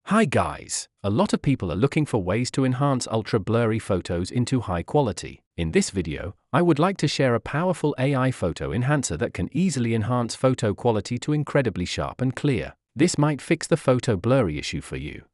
Hi guys! A lot of people are looking for ways to enhance ultra-blurry photos into high quality. In this video, I would like to share a powerful AI photo enhancer that can easily enhance photo quality to incredibly sharp and clear. This might fix the photo blurry issue for you.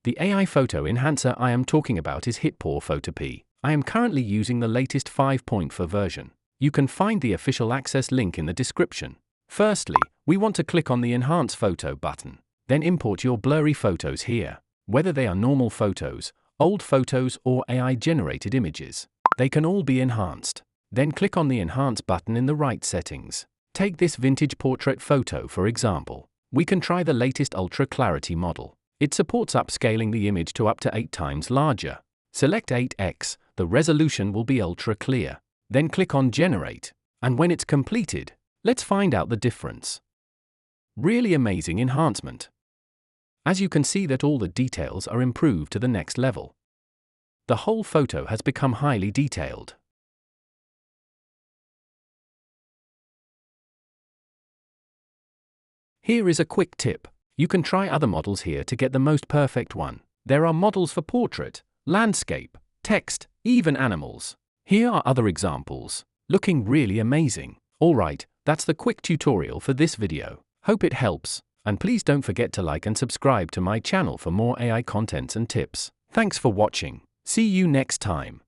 The AI photo enhancer I am talking about is HitPaw FotorPea. I am currently using the latest 5.4 version. You can find the official access link in the description. Firstly, we want to click on the Enhance Photo button. Then import your blurry photos here. Whether they are normal photos, old photos, or AI-generated images, they can all be enhanced. Then click on the Enhance button in the right settings. Take this vintage portrait photo for example. We can try the latest Ultra Clarity model. It supports upscaling the image to up to 8 times larger. Select 8x, the resolution will be ultra clear. Then click on Generate. And when it's completed, let's find out the difference. Really amazing enhancement. As you can see that all the details are improved to the next level. The whole photo has become highly detailed. Here is a quick tip. You can try other models here to get the most perfect one. There are models for portrait, landscape, text, even animals. Here are other examples. Looking really amazing. Alright, that's the quick tutorial for this video. Hope it helps. And please don't forget to like and subscribe to my channel for more AI contents and tips. Thanks for watching. See you next time.